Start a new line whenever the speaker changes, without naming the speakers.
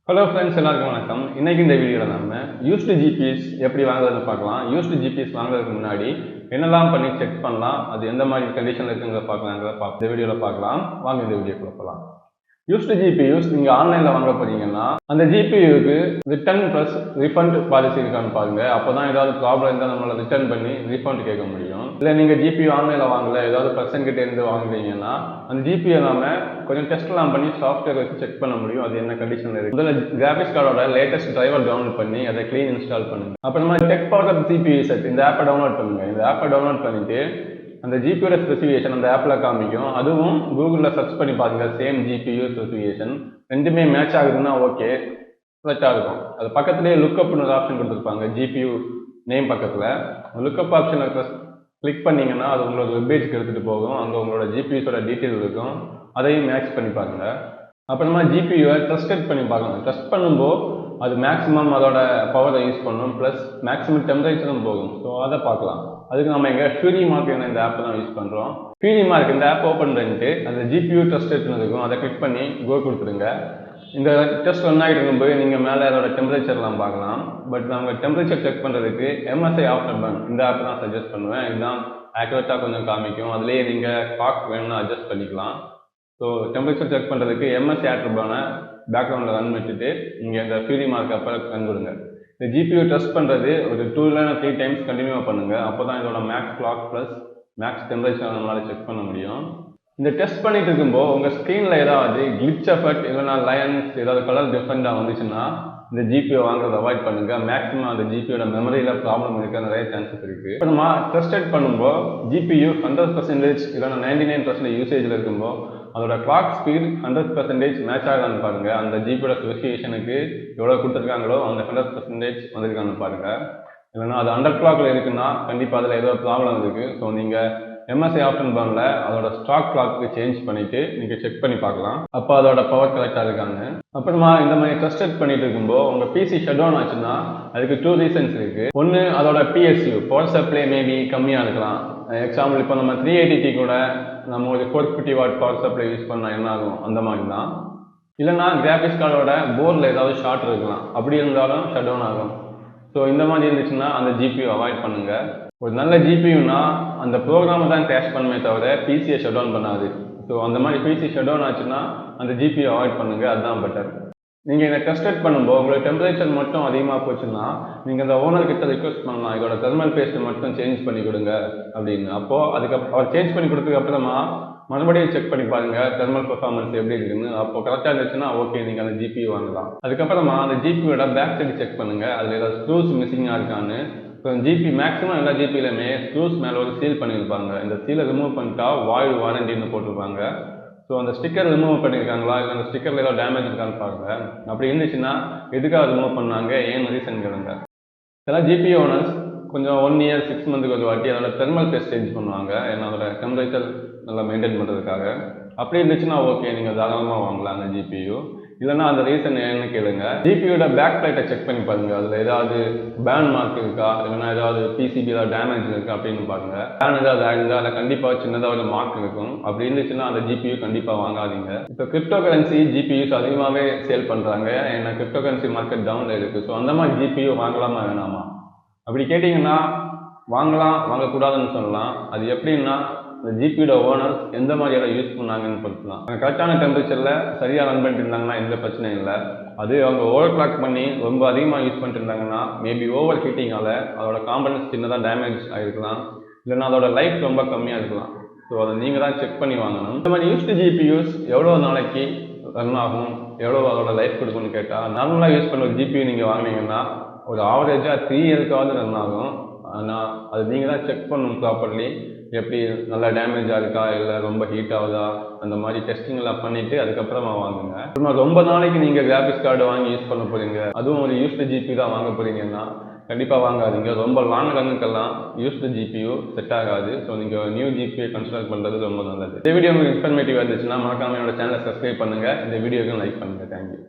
Hello friends, எல்லாருக்கும் வணக்கம். இன்னைக்கு இந்த வீடியோவில் நம்ம யூஸ்டு ஜிபிஎஸ் எப்படி வாங்குறதுன்னு பார்க்கலாம். யூஸ்டு ஜிபிஎஸ் வாங்குறதுக்கு முன்னாடி என்னெல்லாம் பண்ணி செக் பண்ணலாம், அது எந்த மாதிரி கண்டிஷன் இருக்குங்கிறத பார்க்கலாங்கிறத இந்த வீடியோவில் பார்க்கலாம். வாங்க இந்த வீடியோக்குள்ள போகலாம். யூஸ்டு ஜிபியூஸ் நீங்கள் ஆன்லைனில் வாங்க போறீங்கன்னா அந்த ஜிபியூக்கு ரிட்டர்ன் ப்ளஸ் ரீஃபண்ட் பாலிசி இருக்கான்னு பாருங்க. அப்போ தான் ஏதாவது ப்ராப்ளம் இருந்தால் நம்மளை ரிட்டர்ன் பண்ணி ரீஃபண்ட் கேட்க முடியும். இல்லை நீங்கள் ஜிபியூ ஆன்லைனில் வாங்கல, ஏதாவது பர்சன் கிட்டே இருந்து வாங்குறீங்கன்னா அந்த ஜிபியூ நம்ம கொஞ்சம் டெஸ்ட்லாம் பண்ணி சாஃப்ட்வேர் வச்சு செக் பண்ண முடியும் அது என்ன கண்டிஷனில் இருக்குது. முதல்ல கிராஃபிக்ஸ் கார்டோட லேட்டஸ்ட் டிரைவர் டவுன்லோட் பண்ணி அதை க்ளீன் இன்ஸ்டால் பண்ணுங்க. அப்புறமா டெக் பவர் ஜிபியூ செட் இந்த ஆப்பை டவுன்லோட் பண்ணுங்க. இந்த ஆப்பை டவுன்லோட் பண்ணிட்டு அந்த ஜிபியோட ஸ்பெசிஃபிகேஷன் அந்த ஆப்பில் காமிக்கும். அதுவும் கூகுளில் சர்ச் பண்ணி பாருங்க. சேம் ஜிபியூ ஸ்பெசிஃபிகேஷன் ரெண்டுமே மேட்ச் ஆகுதுன்னா ஓகே, செலக்டாக இருக்கும். அது பக்கத்துலேயே லுக்கப்னு ஒரு ஆப்ஷன் கொடுத்துருப்பாங்க ஜிபியூ நேம் பக்கத்தில். லுக்கப் ஆப்ஷனை கிளிக் பண்ணிங்கன்னா அது உங்களோட வெப்பேஜ்க்கு எடுத்துகிட்டு போகும். அங்கே உங்களோட ஜிபியூஸோட டீட்டெயில் இருக்கும். அதையும் மேட்ச் பண்ணி பாருங்க. அப்புறமா ஜிபியூவை ட்ரஸ்டட் பண்ணி பார்க்கணும். ட்ரஸ்ட் பண்ணும்போது அது மேக்ஸிமம் அதோட பவரை யூஸ் பண்ணும், ப்ளஸ் மேக்ஸிமம் டெம்பரேச்சரும் போகும். ஸோ அதை பார்க்கலாம். அதுக்கு நம்ம எங்கே ஃபியூரி மார்க் இந்த ஆப் தான் யூஸ் பண்ணுறோம். ஃபியூரி மார்க் இந்த ஆப் ஓப்பன் பண்ணிட்டு அந்த ஜிபியூ டெஸ்ட்னு இருக்கும், அதை கிளிக் பண்ணி கோ கொடுத்துருங்க. இந்த டெஸ்ட் ரன் ஆகிட்டு இருக்கும்போது நீங்கள் மேலே அதோட டெம்பரேச்சர்லாம் பார்க்கலாம். பட் நம்ம டெம்பரேச்சர் செக் பண்ணுறதுக்கு எம்எஸ்ஐ ஆஃப்டர் பர்ன் இந்த ஆப் தான் சஜஸ்ட் பண்ணுவேன். இதுதான் ஆக்யூரேட்டாக கொஞ்சம் காமிக்கும். அதுலேயே நீங்கள் கிளாக் வேணும்னா அட்ஜஸ்ட் பண்ணிக்கலாம். ஸோ டெம்பரேச்சர் செக் பண்ணுறதுக்கு எம்எஸ்ஐ ஆஃப்டர் பர்னை பேக்ரவுண்டில் ரன் வச்சுட்டு நீங்கள் இந்த ஃபியூரி மார்க் அப்போ ரன் கொடுங்க. இந்த ஜிபியூ டெஸ்ட் பண்ணுறது ஒரு 2 இல்லைனா 3 டைம்ஸ் கண்டினியூவாக பண்ணுங்கள். அப்போ தான் இதோட max clock plus max temperature நம்மளால் செக் பண்ண முடியும். இந்த டெஸ்ட் பண்ணிட்டு இருக்கும்போது உங்கள் ஸ்க்ரீனில் ஏதாவது கிளிச் எஃபெக்ட் இல்லைனா லைன்ஸ் ஏதாவது கலர் டிஃப்ரெண்ட்டாக வந்துச்சுன்னா இந்த ஜிபியூ வாங்குறத அவாய்ட் பண்ணுங்கள். மேக்ஸிமம் அந்த ஜிபியோட மெமரியில் ப்ராப்ளம் இருக்க நிறைய சான்சஸ் இருக்குது. இப்போ நம்ம டெஸ்டட் பண்ணும்போது ஜிபியூ 100% இல்லைனா 99% யூசேஜில் இருக்கும்போது அதோட கிளாக் ஸ்பீட் 100% மேட்ச் ஆகலான்னு பாருங்க. அந்த ஜிபியோட ஸ்பெசிஃபிகேஷனுக்கு எவ்வளோ கொடுத்துருக்காங்களோ அந்த 100% வந்திருக்கான்னு பாருங்க. இல்லைன்னா அது அண்டர் கிளாக்ல இருக்குன்னா கண்டிப்பாக அதில் ஏதோ ப்ராப்ளம் இருக்குது. ஸோ நீங்கள் எம்எஸ்ஐ ஆப்ஷன் பர்னில் அதோட ஸ்டாக் கிளாக்கு சேஞ்ச் பண்ணிவிட்டு நீங்கள் செக் பண்ணி பார்க்கலாம். அப்போ அதோட பவர் கரெக்டாக இருக்காங்க. அப்புறமா இந்த மாதிரி டெஸ்ட் பண்ணிட்டு இருக்கும்போது உங்கள் பிசி ஷட் டவுன் ஆச்சுன்னா அதுக்கு 2 ரீசன்ஸ் இருக்குது. ஒன்று அதோட பிஎஸ்யூ பவர் சப்ளை மேபி கம்மியாக இருக்கலாம். எக்ஸாம்பிள் இப்போ நம்ம 380T கூட நம்ம ஒரு 450 வாட் பவர் சப்ளை யூஸ் பண்ணால் என்ன ஆகும் அந்த மாதிரி தான். இல்லைன்னா கிராஃபிக்ஸ் கார்டோட போர்டில் ஏதாவது ஷார்ட் இருக்கலாம், அப்படி இருந்தாலும் ஷட் டவுன் ஆகும். ஸோ இந்த மாதிரி இருந்துச்சுன்னா அந்த ஜிபியூ அவாய்ட் பண்ணுங்கள். ஒரு நல்ல ஜிபியூனா அந்த ப்ரோக்ராமை தான் கிராஷ் பண்ணுமே தவிர பிசியை ஷட் டவுன் பண்ணாது. ஸோ அந்த மாதிரி பிசி ஷட் டவுன் ஆச்சுன்னா அந்த ஜிபியூ அவாய்ட் பண்ணுங்கள், அதுதான் பெட்டர். நீங்கள் இதை டெஸ்ட் பண்ணும்போது உங்களுக்கு டெம்பரேச்சர் மட்டும் அதிகமாக போச்சுன்னா நீங்கள் அந்த ஓனர் கிட்ட ரிக்வெஸ்ட் பண்ணலாம், இதோட தெர்மல் பேஸ்ட் மட்டும் சேஞ்ச் பண்ணி கொடுங்க அப்படின்னு. அப்போது அவர் சேஞ்ச் பண்ணி கொடுத்ததுக்கு அப்புறமா மறுபடியும் செக் பண்ணி பாருங்க தெர்மல் பெர்ஃபார்மன்ஸ் எப்படி இருக்குன்னு. அப்போ கரெக்டாக இருந்துச்சுன்னா ஓகே, நீங்கள் அந்த ஜிபியூ வாங்கலாம். அதுக்கப்புறமா அந்த ஜிபியோட பேக் சைடு செக் பண்ணுங்க, அதில் ஏதாவது ஸ்க்ரூஸ் மிஸ்ஸிங்காக இருக்கான்னு. இப்போ ஜிபி மேக்ஸிமம் எல்லா ஜிபியிலுமே ஸ்க்ரூஸ் மேலே ஒரு சீல் பண்ணியிருப்பாங்க. இந்த சீலை ரிமூவ் பண்ணிட்டா வாய்டு வாரண்டின்னு போட்டிருப்பாங்க. ஸோ அந்த ஸ்டிக்கர் ரிமூவ் பண்ணியிருக்காங்களா இல்லை அந்த ஸ்டிக்கரில் ஏதாவது டேமேஜ் இருக்கான்னு பாருங்க. அப்படி இருந்துச்சுன்னா எதுக்காக ரிமூவ் பண்ணாங்க, ஏன் ரீசன் கேளுங்க. இதெல்லாம் ஜிபியூ ஓனர்ஸ் கொஞ்சம் 1 இயர் 6 மந்த்துக்கு ஒரு வாட்டி அதோட தெர்மல் பேஸ்ட் சேஞ்ச் பண்ணுவாங்க. ஏன்னா அதோட டெம்பரேச்சர் நல்லா மெயின்டைன் பண்ணுறதுக்காக. அப்படி இருந்துச்சுன்னா ஓகே, நீங்கள் தாராளமாக வாங்கலாம் அந்த ஜிபியூ. இல்லைன்னா அந்த ரீசன் என்னன்னு கேளுங்க. ஜிபியோட பேக் பிளேட்டை செக் பண்ணி பாருங்க, அதில் ஏதாவது பேன் மார்க் இருக்கா, இல்லைன்னா ஏதாவது பிசிபி ஏதாவது டேமேஜ் இருக்கா அப்படின்னு பாருங்க. பேன் ஏதாவது ஆகுதா, அதில் கண்டிப்பாக சின்னதாக ஒரு மார்க் இருக்கும். அப்படி இருந்துச்சுன்னா அந்த ஜிபியூ கண்டிப்பாக வாங்காதீங்க. இப்போ கிரிப்டோ கரன்சி ஜிபியூஸ் அதிகமாகவே சேல் பண்ணுறாங்க. ஏன்னா கிரிப்டோ கரன்சி மார்க்கெட் டவுனில் இருக்குது. ஸோ அந்த மாதிரி ஜிபியூ வாங்கலாமா வேணாமா அப்படி கேட்டிங்கன்னா வாங்கலாம், வாங்கக்கூடாதுன்னு சொல்லலாம். அது எப்படின்னா இந்த ஜிபியோட ஓனர்ஸ் எந்த மாதிரியெல்லாம் யூஸ் பண்ணாங்கன்னு பொறுத்துலாம். கரெக்டான டெம்பரேச்சரில் சரியாக ரன் பண்ணிட்டு இருந்தாங்கன்னா எந்த பிரச்சனையும் இல்லை. அது அவங்க ஓவர் கிளாக் பண்ணி ரொம்ப அதிகமாக யூஸ் பண்ணிட்டு இருந்தாங்கன்னா மேபி ஓவர் ஹீட்டிங்கால் அதோட காம்பனன்ட்ஸ் சின்னதாக டேமேஜ் ஆகிருக்கலாம், இல்லைன்னா அதோட லைஃப் ரொம்ப கம்மியாக இருக்கலாம். ஸோ அதை நீங்கள் தான் செக் பண்ணி வாங்கணும். இந்த மாதிரி யூஸ்டு ஜிபியூஸ் எவ்வளோ நாளைக்கு ரன் ஆகும், எவ்வளோ அதோட லைஃப் கொடுக்கும்னு கேட்டால் நார்மலாக யூஸ் பண்ண ஒரு ஜிபியூ நீங்கள் வாங்கினீங்கன்னா ஒரு ஆவரேஜாக 3 இயர்க்காவது ரன் ஆகும். ஆனால் அது நீங்கள் தான் செக் பண்ணணும் ப்ராப்பர்லி. எப்படி நல்லா டேமேஜாக இருக்கா இல்லை ரொம்ப ஹீட் ஆகுதா அந்த மாதிரி டெஸ்டிங் எல்லாம் பண்ணிவிட்டு அதுக்கப்புறமா வாங்குங்க. அப்புறமா ரொம்ப நாளைக்கு நீங்கள் கிராஃபிக்ஸ் கார்டு வாங்கி யூஸ் பண்ண போகிறீங்க, அதுவும் ஒரு யூஸ்டு ஜிபியூ தான் வாங்க போகிறீங்கன்னா கண்டிப்பாக வாங்காதீங்க. ரொம்ப லாங் ரன்னுக்கெல்லாம் யூஸ்டு ஜிபியூ செட் ஆகாது. ஸோ நீங்கள் நியூ ஜிபியூ கன்சிடர் பண்ணுறது ரொம்ப நல்லது. இந்த வீடியோ உங்களுக்கு இன்ஃபர்மேட்டிவாக இருந்துச்சுன்னா மறக்காம என்னோட சேனலை சப்ஸ்கிரைப் பண்ணுங்கள். இந்த வீடியோக்கு லைக் பண்ணுங்கள். தேங்க்யூ.